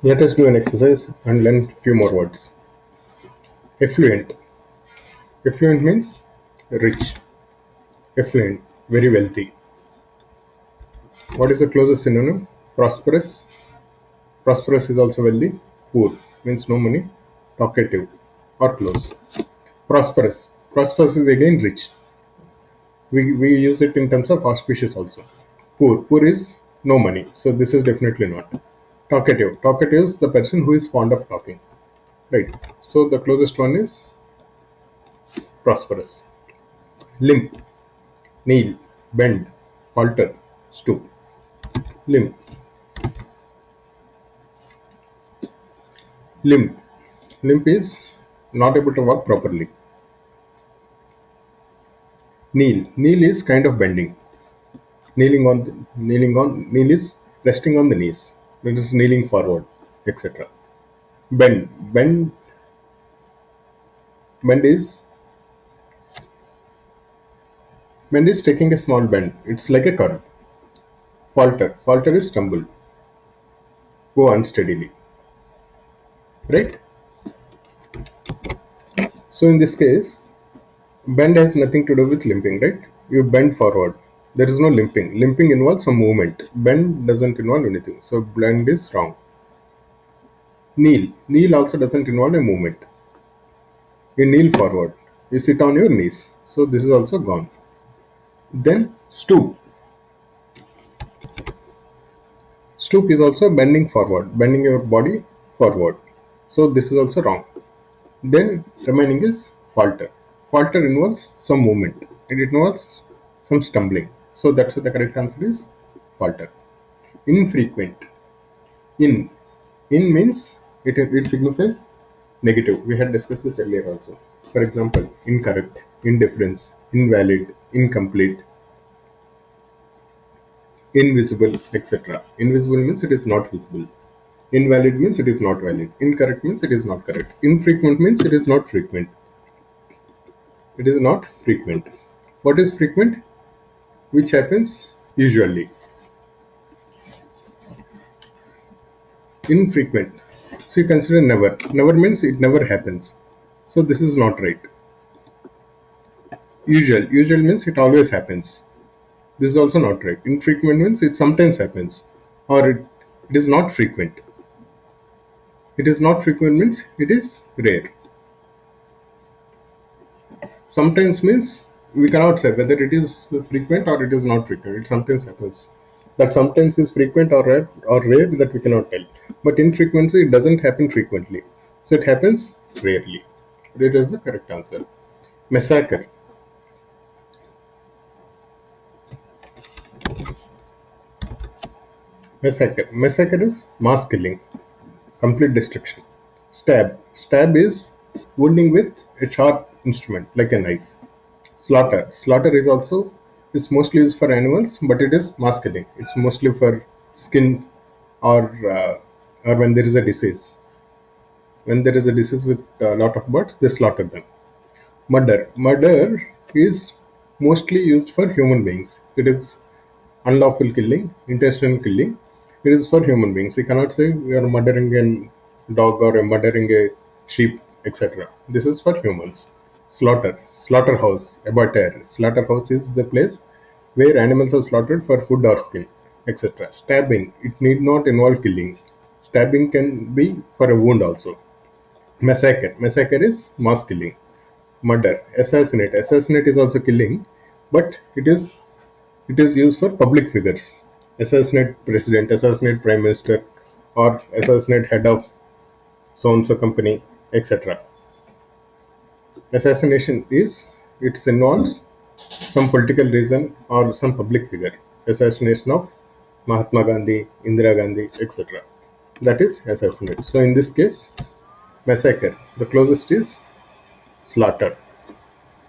Let us do an exercise and learn few more words. Affluent. Affluent means rich. Affluent, very wealthy. What is the closest synonym? Prosperous. Prosperous is also wealthy. Poor means no money. Talkative or close. Prosperous. Prosperous is again rich. We use it in terms of auspicious also. Poor. Poor is no money. So this is definitely not. Talkative. Talkative is the person who is fond of talking. Right. So the closest one is prosperous. Limp. Kneel, bend, falter, stoop. Limp. Limp. Limp is not able to walk properly. Kneel. Kneel is kind of bending. Kneel is resting on the knees. That is kneeling forward, etc. Bend. Bend is taking a small bend. It's like a curve. Falter. Falter is stumble. Go unsteadily. Right? So in this case, bend has nothing to do with limping, right? You bend forward. There is no limping. Limping involves some movement. Bend doesn't involve anything. So bend is wrong. Kneel. Kneel also doesn't involve a movement. You kneel forward. You sit on your knees. So this is also gone. Then stoop. Stoop is also bending forward, bending your body forward. So this is also wrong. Then remaining is falter. Falter involves some movement. It involves some stumbling. So that's what the correct answer is falter. Infrequent. In. In means it signifies negative. We had discussed this earlier also. For example, incorrect, indifference, invalid, incomplete, invisible, etc. Invisible means it is not visible. Invalid means it is not valid. Incorrect means it is not correct. Infrequent means it is not frequent. It is not frequent. What is frequent? Which happens usually. Infrequent. So you consider never. Never means it never happens. So this is not right. Usual. Usual means it always happens. This is also not right. Infrequent means it sometimes happens. Or it is not frequent. It is not frequent means it is rare. Sometimes means we cannot say whether it is frequent or it is not frequent. It sometimes happens. That sometimes is frequent or rare that we cannot tell. But in frequency, it doesn't happen frequently. So it happens rarely. That is the correct answer. Massacre. Massacre. Massacre is mass killing, complete destruction. Stab. Stab is wounding with a sharp instrument like a knife. Slaughter. Slaughter is also it's mostly used for animals, but it is mass killing. It's mostly for skin or when there is a disease. When there is a disease with a lot of birds, they slaughter them. Murder. Murder is mostly used for human beings. It is unlawful killing, intentional killing. It is for human beings. You cannot say we are murdering a dog or murdering a sheep, etc. This is for humans. Slaughter. Slaughterhouse. Abattoir. Slaughterhouse is the place where animals are slaughtered for food or skin, etc. Stabbing. It need not involve killing. Stabbing can be for a wound also. Massacre. Massacre is mass killing. Murder. Assassinate. Assassinate is also killing, but it is used for public figures. Assassinate president, assassinate prime minister, or assassinate head of so and so company, etc. Assassination is it involves some political reason or some public figure. Assassination of Mahatma Gandhi, Indira Gandhi, etc. That is assassinate. So in this case, massacre. The closest is slaughter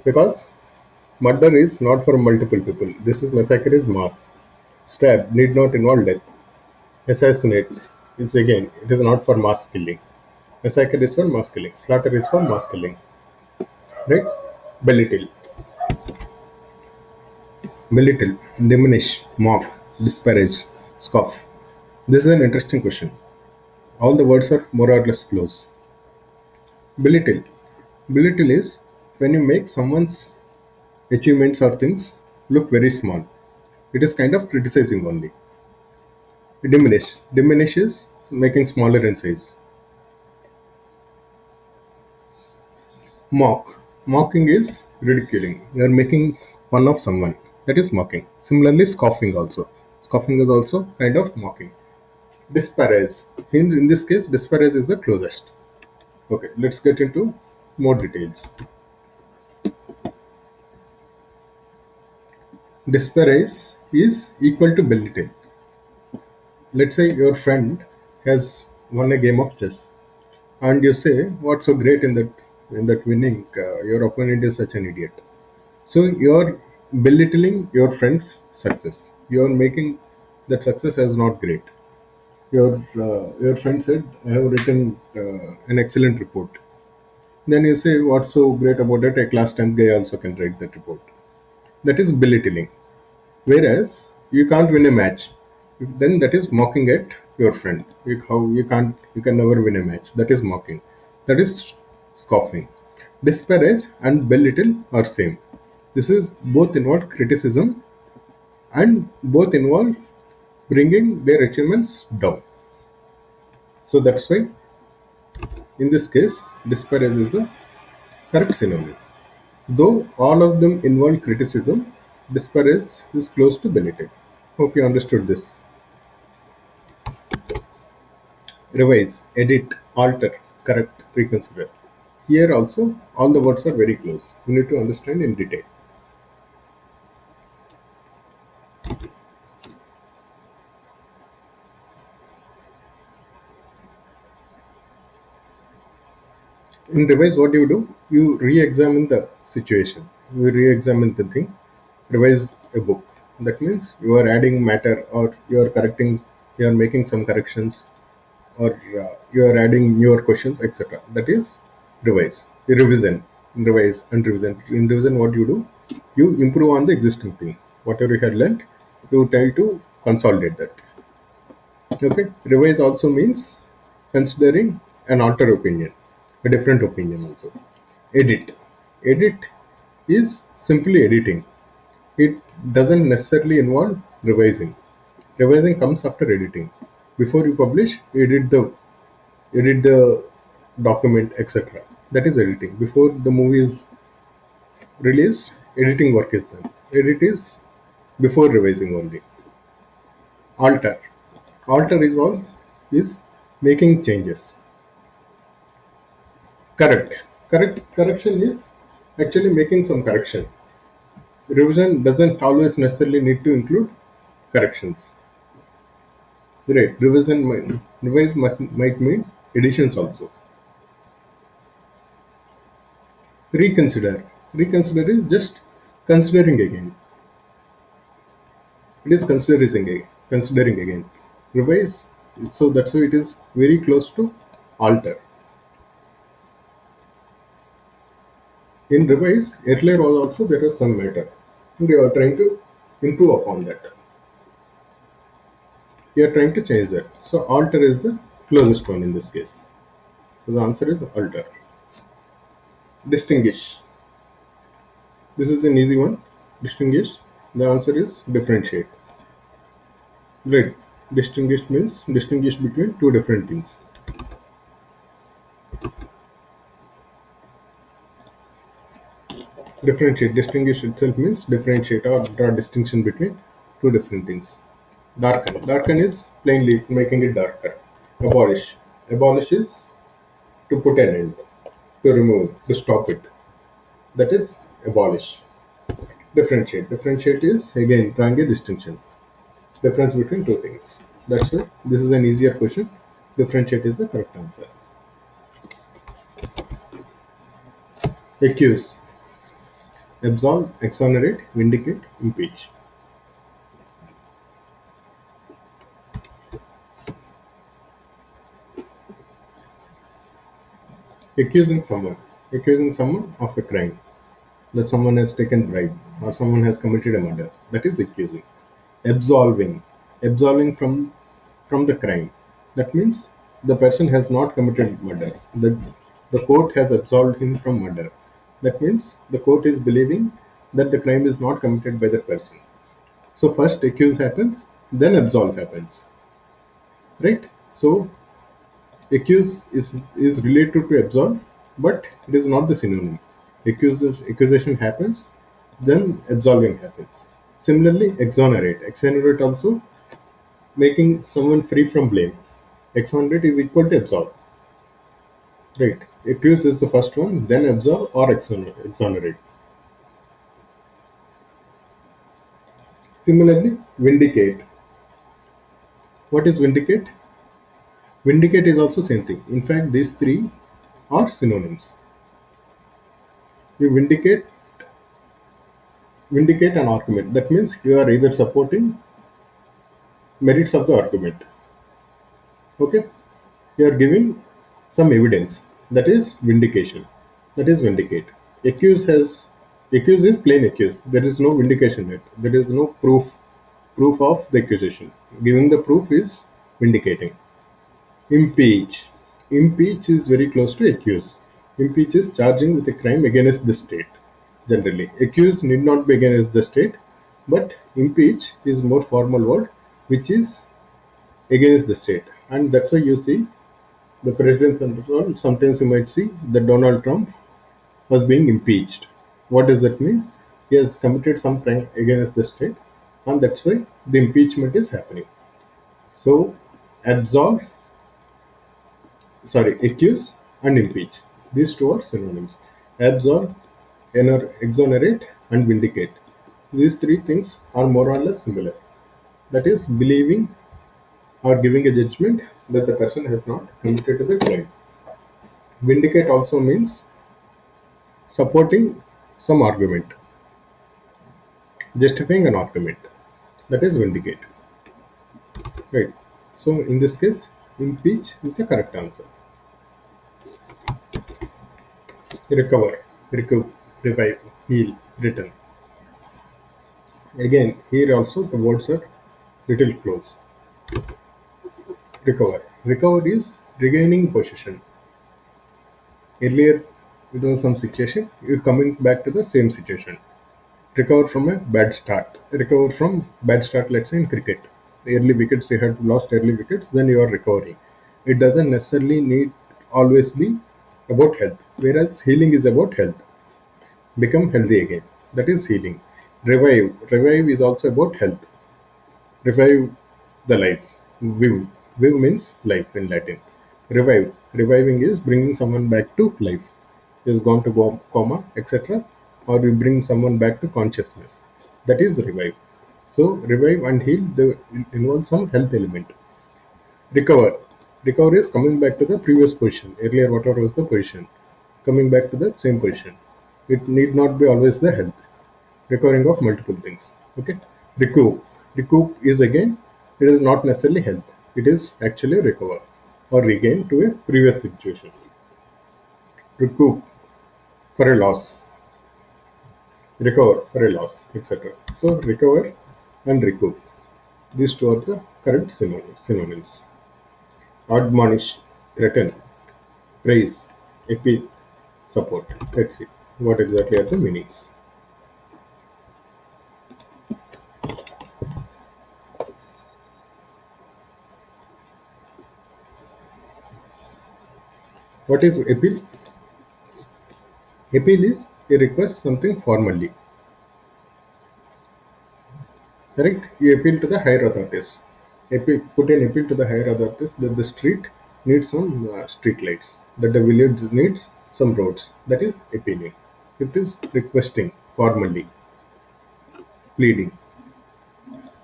because murder is not for multiple people. This is massacre is mass. Stab need not involve death. Assassinate is again it is not for mass killing. Massacre is for mass killing. Slaughter is for mass killing. Right? Belittle. Belittle. Diminish. Mock. Disparage. Scoff. This is an interesting question. All the words are more or less close. Belittle. Belittle is when you make someone's achievements or things look very small. It is kind of criticizing only. Diminish. Diminish is making smaller in size. Mock. Mocking is ridiculing. You are making fun of someone. That is mocking. Similarly, scoffing also. Scoffing is also kind of mocking. Disparage. In this case, disparage is the closest. Okay, let's get into more details. Disparage is equal to belittle. Let's say your friend has won a game of chess, and you say, "What's so great in that winning? Your opponent is such an idiot." So you're belittling your friend's success. You're making that success as not great. Your friend said, "I have written an excellent report." Then you say, "What's so great about it? A class 10th guy also can write that report." That is belittling. Whereas you can't win a match, then that is mocking at your friend. How you can never win a match. That is mocking. That is scoffing. Disparage and belittle are same. This is both involve criticism and both involve bringing their achievements down. So that's why in this case disparage is the correct synonym. Though all of them involve criticism, disparage is close to belittle. Hope you understood this. Revise, edit, alter, correct, reconsider. Here also, all the words are very close. You need to understand in detail. In revise, what do? You re-examine the situation. You re-examine the thing. Revise a book. That means you are adding matter, or you are correcting, you are making some corrections, or you are adding newer questions, etc. That is revise. Revision. Revise and revision. In revision, what do? You improve on the existing thing. Whatever you had learned, you try to consolidate that. Okay. Revise also means considering an alter opinion, a different opinion also. Edit. Edit is simply editing. It doesn't necessarily involve revising. Revising comes after editing. Before you publish, you edit the document, etc. That is editing. Before the movie is released, editing work is done. Edit is before revising only. Alter. Alter is making changes. Correct. Correction is actually making some correction. Revision doesn't always necessarily need to include corrections. Right. Revise might mean additions also. Reconsider. Reconsider is just considering again. It is considering again. Revise. So that's why it is very close to alter. In revise, earlier was also there was some matter, and you are trying to improve upon that. You are trying to change that. So alter is the closest one in this case. So the answer is alter. Distinguish. This is an easy one. Distinguish. The answer is differentiate. Right. Distinguish means distinguish between two different things. Differentiate. Distinguish itself means differentiate or draw distinction between two different things. Darken. Darken is plainly making it darker. Abolish. Abolish is to put an end, to remove, to stop it. That is abolish. Differentiate. Differentiate is again drawing a distinction. Difference between two things. That's why this is an easier question. Differentiate is the correct answer. Accuse. Absolve, exonerate, vindicate, impeach. Accusing someone. Accusing someone of a crime. That someone has taken bribe or someone has committed a murder. That is accusing. Absolving. Absolving from the crime. That means the person has not committed murder. The court has absolved him from murder. That means the court is believing that the crime is not committed by the person. So first accuse happens, then absolve happens. Right? So accuse is related to absolve, but it is not the synonym. Accusation happens, then absolving happens. Similarly, exonerate. Exonerate also making someone free from blame. Exonerate is equal to absolve. Right. Accuse is the first one, then absolve or exonerate. Similarly, vindicate. What is vindicate? Vindicate is also same thing. In fact, these three are synonyms. You vindicate an argument. That means you are either supporting merits of the argument. Okay? You are giving some evidence. That is vindication. That is vindicate. Accuse has accuse is plain accuse. There is no vindication yet. There is no proof of the accusation. Giving the proof is vindicating. Impeach. Impeach is very close to accuse. Impeach is charging with a crime against the state. Generally, accuse need not be against the state, but impeach is more formal word, which is against the state, and that's why you see the presidents and so on. Sometimes you might see that Donald Trump was being impeached. What does that mean? He has committed some crime against the state, and that's why the impeachment is happening. So, absolve, accuse and impeach. These two are synonyms. Absolve, exonerate, and vindicate. These three things are more or less similar. That is, believing or giving a judgment that the person has not committed the crime. Vindicate also means supporting some argument, justifying an argument. That is vindicate. Right. So in this case, impeach is the correct answer. Recover, revive, heal, return. Again, here also the words are little close. Recover. Recover is regaining possession. Earlier, it was some situation, you're coming back to the same situation. Recover from a bad start. Recover from bad start, let's say in cricket. Early wickets, you had lost early wickets, then you are recovering. It doesn't necessarily need always be about health, whereas healing is about health. Become healthy again. That is healing. Revive. Revive is also about health. Revive the life. Viv. Viv means life in Latin. Revive. Reviving is bringing someone back to life. He has gone to coma, etc. Or you bring someone back to consciousness. That is revive. So revive and heal they involve some health element. Recover. Recover is coming back to the previous position. Earlier, whatever was the position, coming back to the same position. It need not be always the health. Recovering of multiple things. Okay. Recoup. Recoup is again, it is not necessarily health. It is actually recover or regain to a previous situation. Recoup for a loss. Recover for a loss, etc. So recover and recoup. These two are the correct synonyms. Admonish, threaten, praise, appeal, support. Let's see what exactly are the meanings. What is appeal? Appeal is a request something formally. Correct? You appeal to the higher authorities. Put an appeal to the higher authorities that the street needs some street lights, that the village needs some roads. That is appealing. It is requesting formally, pleading.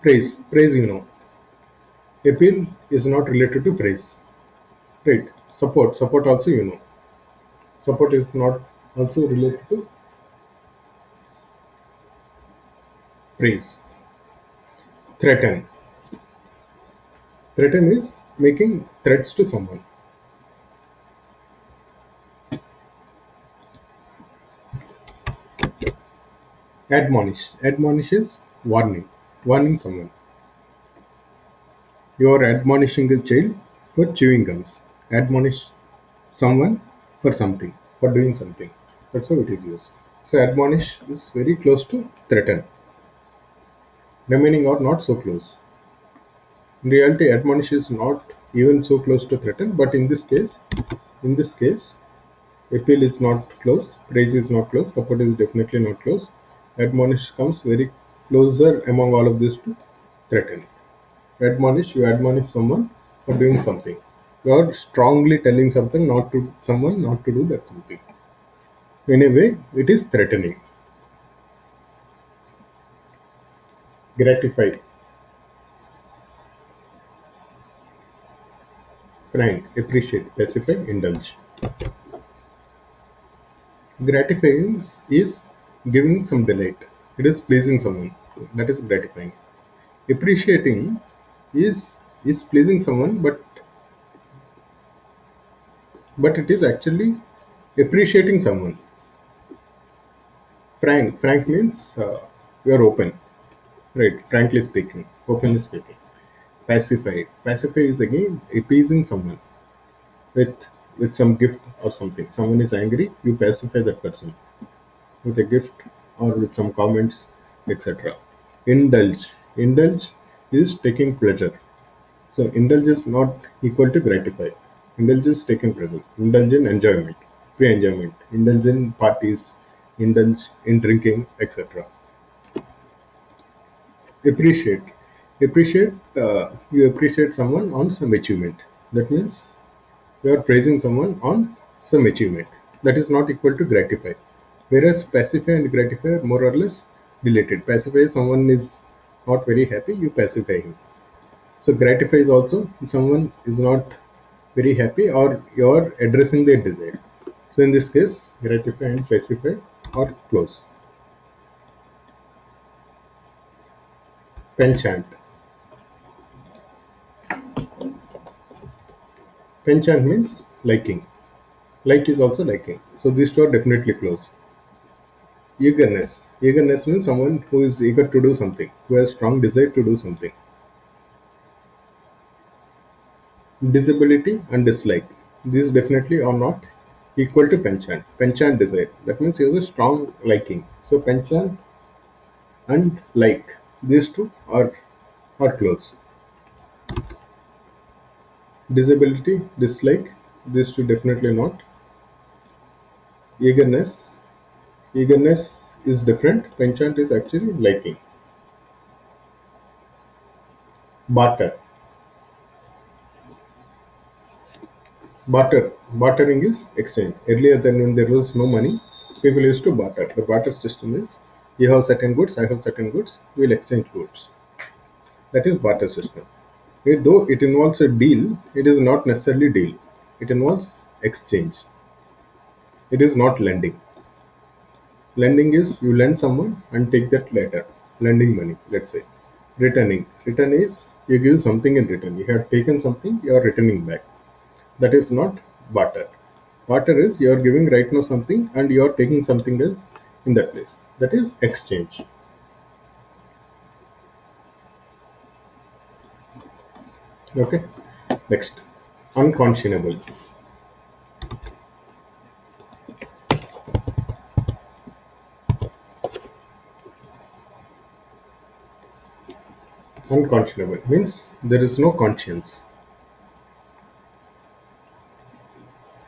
Praise. Praise, appeal is not related to praise. Right? Support. Support also, Support is not also related to praise. Threaten. Threaten is making threats to someone. Admonish. Admonish is warning. Warning someone. You are admonishing a child for chewing gums. Admonish someone for something, for doing something. That's how it is used. So admonish is very close to threaten. Remaining or not so close. In reality, admonish is not even so close to threaten, but in this case, appeal is not close, praise is not close, support is definitely not close. Admonish comes very closer among all of these to threaten. Admonish, you admonish someone for doing something. You are strongly telling something not to someone not to do that something. In a way, it is threatening. Gratify, frank, appreciate, pacify, indulge. Gratifying is giving some delight. It is pleasing someone. That is gratifying. Appreciating is pleasing someone, but it is actually appreciating someone. Frank means you are open, right? Frankly speaking, openly speaking. Pacify is again appeasing someone with some gift or something. Someone is angry, you pacify that person with a gift or with some comments, etc. Indulge is taking pleasure. So indulge is not equal to gratify. Indulge is taking pleasure. Indulge in enjoyment, free enjoyment. Indulge in parties, indulge in drinking, etc. Appreciate. You appreciate someone on some achievement. That means you are praising someone on some achievement. That is not equal to gratify. Whereas pacify and gratify are more or less related. Pacify, someone is not very happy, you pacify him. So gratify is also someone is not very happy or you are addressing their desire. So in this case, gratify and pacify are close. Penchant. Penchant means liking. Like is also liking. So these two are definitely close. Eagerness. Eagerness means someone who is eager to do something, who has strong desire to do something. Disability and dislike. These definitely are not equal to penchant. Penchant desire. That means he has a strong liking. So penchant and like. These two are close. Disability, dislike. These two definitely not. Eagerness. Eagerness is different. Penchant is actually liking. Barter. Bartering is exchange. Earlier than when there was no money, people used to barter. The barter system is you have certain goods, I have certain goods, we'll exchange goods. That is barter system. Though it involves a deal, it is not necessarily deal. It involves exchange. It is not lending. Lending is you lend someone and take that later. Lending money, let's say. Returning. Return is you give something in return. You have taken something, you are returning back. That is not barter. Barter is you are giving right now something and you are taking something else in that place. That is exchange. Okay. Next. Unconscionable. Unconscionable means there is no conscience.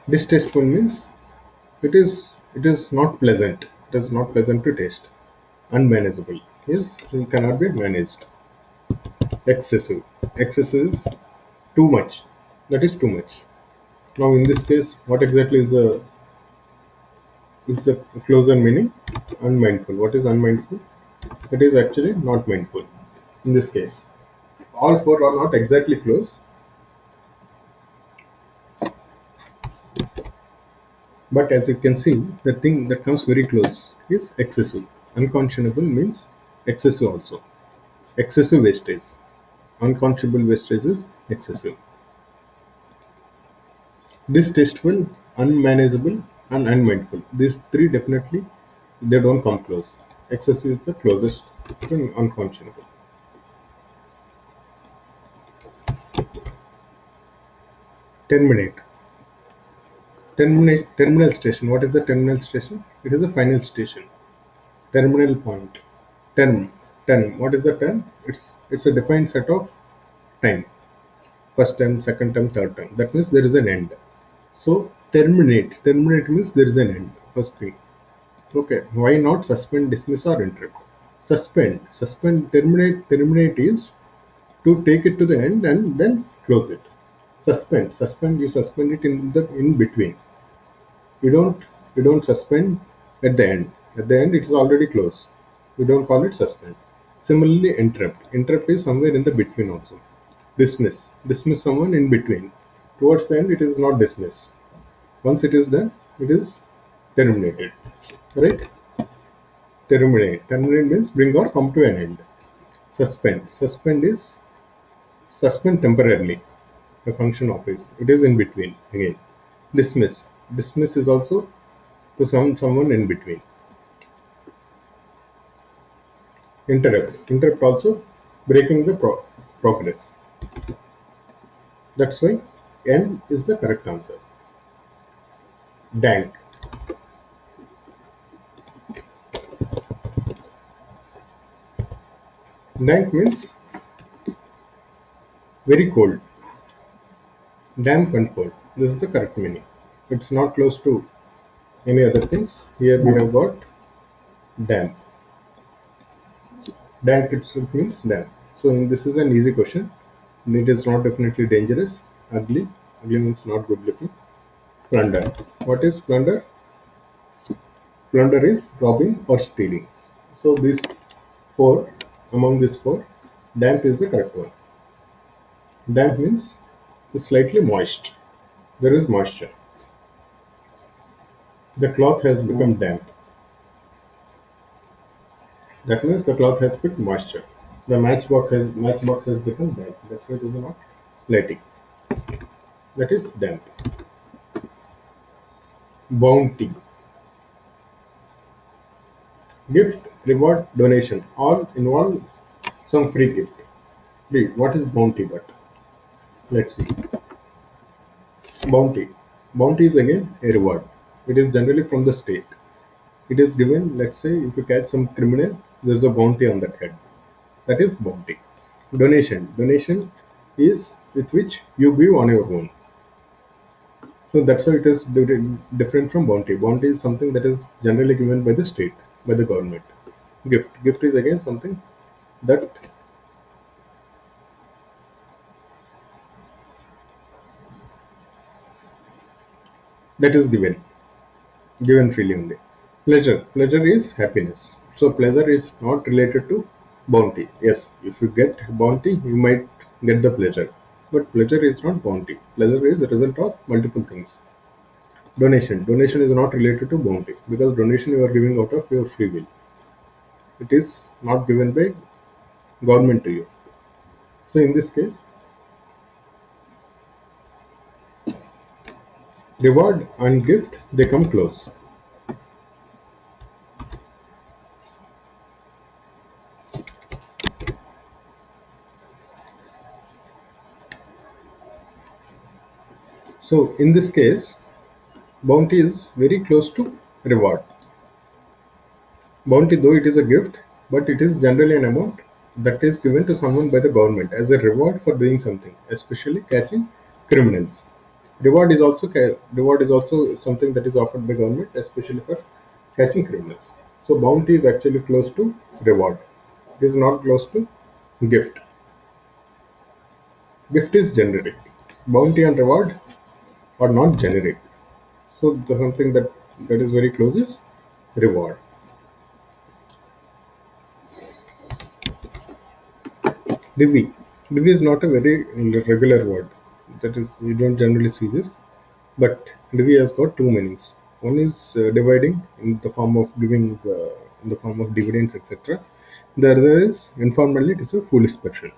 Distasteful means it is not pleasant. It is not pleasant to taste. Unmanageable is it cannot be managed. Excessive. Excessive is too much. That is too much. Now in this case, what exactly is the closer meaning? Unmindful. What is unmindful? It is actually not mindful in this case. All four are not exactly close, but as you can see, the thing that comes very close is excessive. Unconscionable means excessive also. Excessive wastage. Unconscionable wastage is excessive. Distasteful, unmanageable, and unmindful. These three definitely they don't come close. Excessive is the closest to unconscionable. 10 minutes. Terminal station. What is the terminal station? It is a final station. Terminal point. Term. Term. What is the term? It's a defined set of time. First term, second term, third term. That means there is an end. So terminate. Terminate means there is an end. First thing. Okay. Why not suspend, dismiss, or interrupt? Suspend. Suspend. Terminate. Terminate is to take it to the end and then close it. Suspend. Suspend. You suspend it in between. You don't suspend at the end. At the end it is already closed. You don't call it suspend. Similarly, interrupt. Interrupt is somewhere in the between also. Dismiss. Dismiss someone in between. Towards the end it is not dismiss. Once it is done, it is terminated. Right? Terminate. Terminate means bring or come to an end. Suspend. Suspend is suspend temporarily. A function of it. It is in between again. Dismiss. Dismiss is also to someone in between. Interrupt. Interrupt also breaking the progress. That's why N is the correct answer. Dank. Dank means very cold. Damp and cold. This is the correct meaning. It's not close to any other things. Here we have got damp. Dank itself means damp. So this is an easy question. It is not definitely dangerous. Ugly. Ugly means not good looking. Plunder. What is plunder? Plunder is robbing or stealing. So these four, among these four, damp is the correct one. Damp means slightly moist. There is moisture. The cloth has become damp. That means the cloth has picked moisture. The matchbox has become damp. That's why it is not lighting. That is damp. Bounty. Gift, reward, donation. All involve some free gift. Free. What is bounty but? Let's see. Bounty. Bounty is again a reward. It is generally from the state. It is given, let's say, if you catch some criminal, there is a bounty on that head. That is bounty. Donation. Donation is with which you give on your own. So that's how it is different from bounty. Bounty is something that is generally given by the state, by the government. Gift. Gift is again something that is given freely only. Pleasure. Pleasure is happiness. So pleasure is not related to bounty. Yes, if you get bounty, you might get the pleasure. But pleasure is not bounty. Pleasure is a result of multiple things. Donation. Donation is not related to bounty because donation you are giving out of your free will. It is not given by government to you. So in this case, reward and gift they come close. So in this case, bounty is very close to reward. Bounty, though it is a gift, but it is generally an amount that is given to someone by the government as a reward for doing something, especially catching criminals. Reward is also something that is offered by government, especially for catching criminals. So bounty is actually close to reward. It is not close to gift. Gift is generic. Bounty and reward are not generic. So the something that is very close is reward. Divi. Divi is not a very regular word. That is, you don't generally see this. But divi has got two meanings. One is dividing in the form of giving, in the form of dividends, etc. The other is informally it is a foolish person.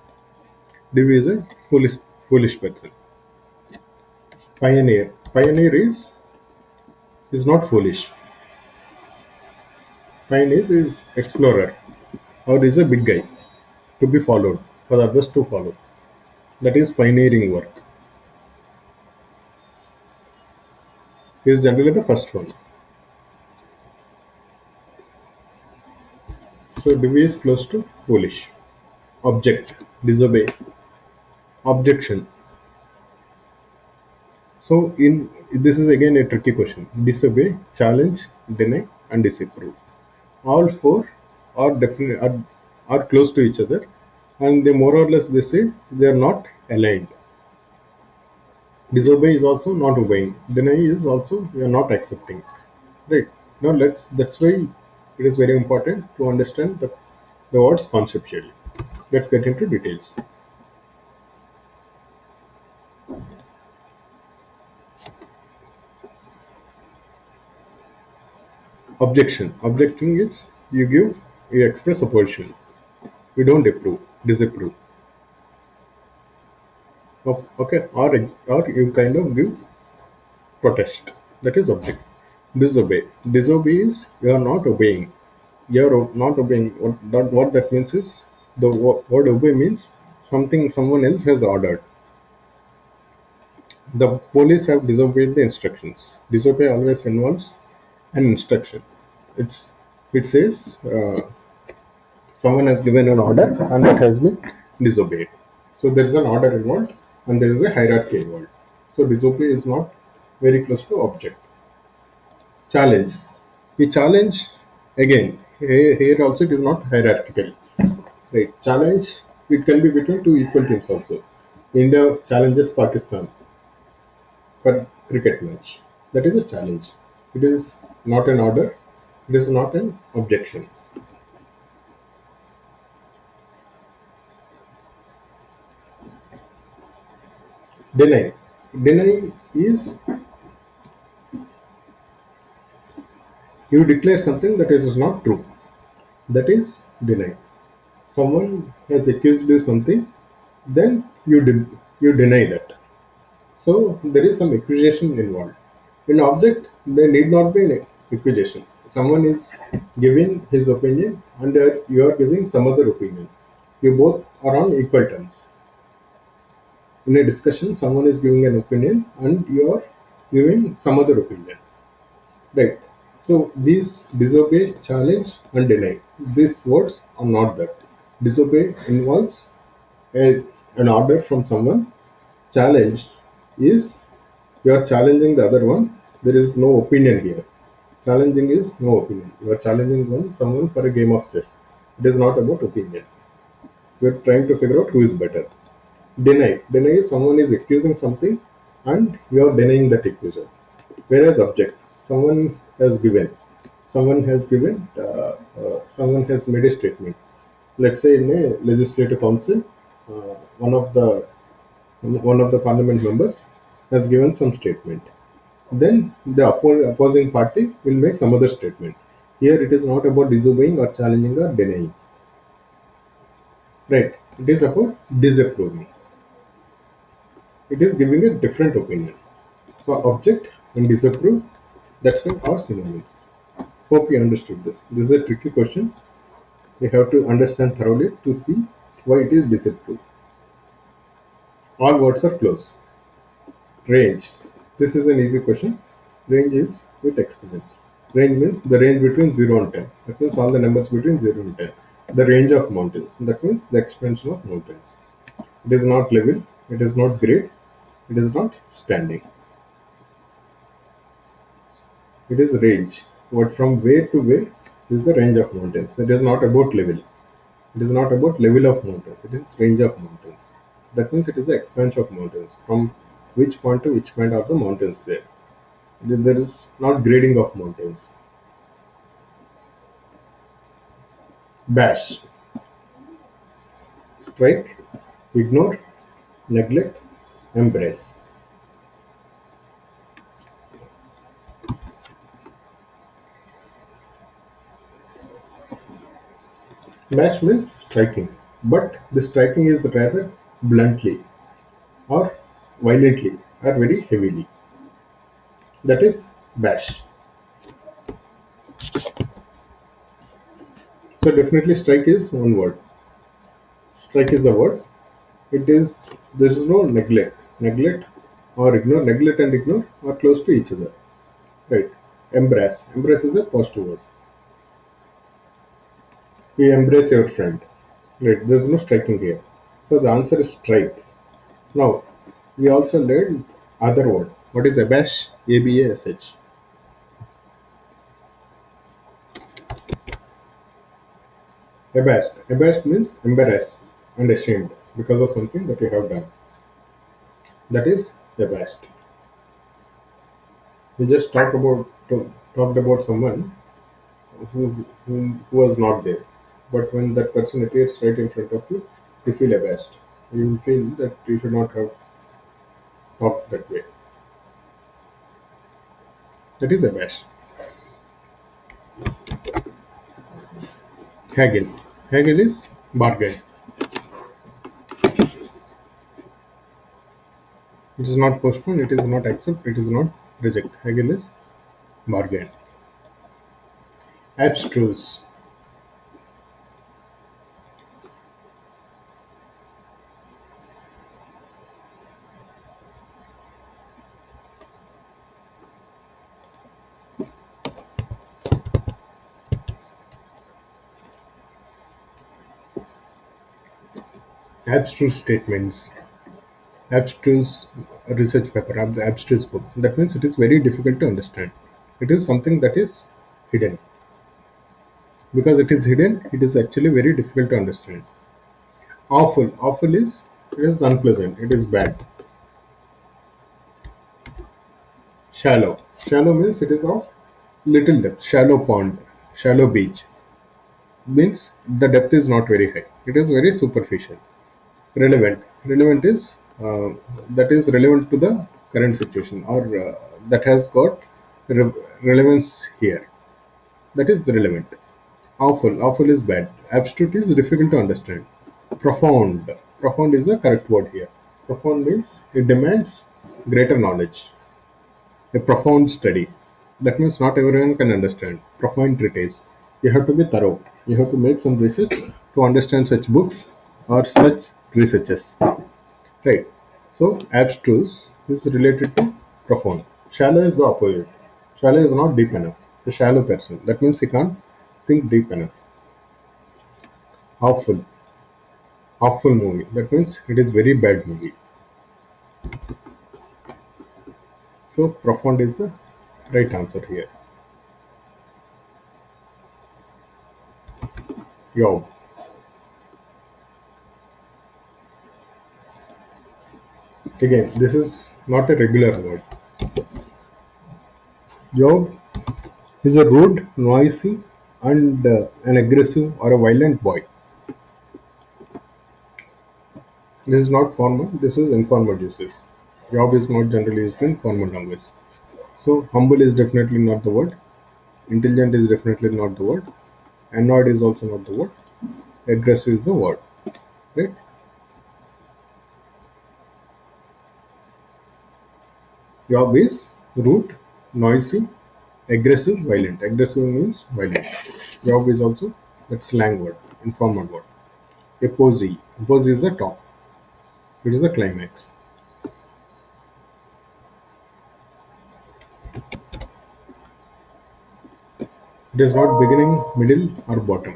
Divi is a foolish person. Pioneer. Pioneer is not foolish. Pioneer is explorer or is a big guy to be followed for others to follow. That is pioneering work. is generally the first one. So disobey is close to foolish. Object, disobey, objection. So in this is again a tricky question. Disobey, challenge, deny, and disapprove. All four are definitely are close to each other, and they more or less they say they are not aligned. Disobey is also not obeying. Deny is also we are not accepting. Right. Now that's why it is very important to understand the words conceptually. Let's get into details. Objection. Objecting is you express opposition. You don't approve, disapprove. Okay, or you kind of give protest. That is object. Disobey. Disobey is you are not obeying. You are not obeying. What that means is the word obey means something someone else has ordered. The police have disobeyed the instructions. Disobey always involves an instruction. It's it says someone has given an order and that has been disobeyed. So there is an order involved and there is a hierarchy involved. So disobey is not very close to object. Challenge. We challenge again. Here also it is not hierarchical. Right. Challenge it can be between two equal teams also. India challenges Pakistan for cricket match. That is a challenge. It is not an order. It is not an objection. Deny. Deny is you declare something that is not true. That is deny. Someone has accused you something, then you deny that. So there is some accusation involved. In object, there need not be an accusation. Someone is giving his opinion, and you are giving some other opinion. You both are on equal terms. In a discussion, someone is giving an opinion, and you are giving some other opinion. Right. So these disobey, challenge, and deny. These words are not that. Disobey involves a, an order from someone. Challenge is you are challenging the other one. There is no opinion here. Challenging is no opinion. You are challenging someone for a game of chess. It is not about opinion. You are trying to figure out who is better. Deny. Deny is someone is accusing something and you are denying that accusation. Whereas object, someone has given, someone has made a statement. Let's say in a legislative council, one of the parliament members has given some statement. Then the opposing party will make some other statement. Here it is not about disobeying or challenging or denying. Right? It is about disapproving. It is giving a different opinion. So object and disapprove, that's why are synonyms. Hope you understood this. This is a tricky question. You have to understand thoroughly to see why it is disapprove. All words are close. Range. This is an easy question. Range is with exponents. Range means the range between 0 and 10. That means all the numbers between 0 and 10. The range of mountains. That means the expansion of mountains. It is not level. It is not grade. It is not standing. It is range. What from where to where is the range of mountains. It is not about level. It is not about level of mountains. It is range of mountains. That means it is the expansion of mountains. From which point to which point are the mountains there. There is not grading of mountains. Bash. Strike. Ignore. Neglect. Embrace. Bash means striking. But the striking is rather bluntly or violently or very heavily. That is bash. So definitely strike is one word. Strike is a word. It is there is no neglect. Neglect or ignore. Neglect and ignore are close to each other. Right. Embrace. Embrace is a positive word. You embrace your friend. Right. There is no striking here. So the answer is strike. Now, we also learned other word. What is abash? ABASH. Abashed. Abashed means embarrassed and ashamed because of something that you have done. That is abashed. We just talked about someone who was not there. But when that person appears right in front of you, you feel abashed. You feel that you should not have talked that way. That is abash. Haggle. Haggle is bargain. It is not postpone, it is not accept, it is not reject. Haggle is bargain. Abstruse. Abstruse statements. Abstruse research paper, the abstruse book. That means it is very difficult to understand. It is something that is hidden. Because it is hidden, it is actually very difficult to understand. Awful. Awful is it is unpleasant. It is bad. Shallow. Shallow means it is of little depth. Shallow pond. Shallow beach. Means the depth is not very high. It is very superficial. Relevant. Relevant is that is relevant to the current situation or that has got re- relevance here. That is relevant. Awful. Awful is bad. Abstract is difficult to understand. Profound. Profound is the correct word here. Profound means it demands greater knowledge. A profound study. That means not everyone can understand. Profound treatise. You have to be thorough. You have to make some research to understand such books or such researches. Right. So abstruse is related to profound. Shallow is the opposite. Shallow is not deep enough. A shallow person. That means he can't think deep enough. Awful. Awful movie. That means it is very bad movie. So profound is the right answer here. Yob. Again, this is not a regular word. Yob is a rude, noisy, and an aggressive or a violent boy. This is not formal. This is informal uses. Yob is not generally used in formal language. So humble is definitely not the word. Intelligent is definitely not the word. Annoyed is also not the word. Aggressive is the word. Right? Yob is rude, noisy, aggressive, violent. Aggressive means violent. Yob is also that slang word, informal word. Apogee. Apogee is the top. It is the climax. It is not beginning, middle, or bottom.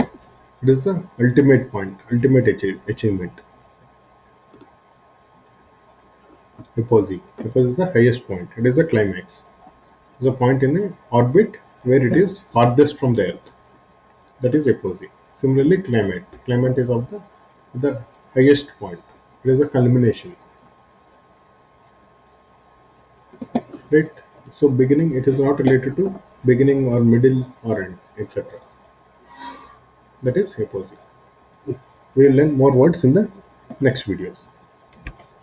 It is the ultimate point, ultimate achievement. Apogee. Apogee is the highest point. It is the climax. It is a point in a orbit where it is farthest from the Earth. That is apogee. Similarly, climate. Climate is of the highest point. It is a culmination. Right? So beginning, it is not related to beginning or middle or end, etc. That is apogee. We will learn more words in the next videos.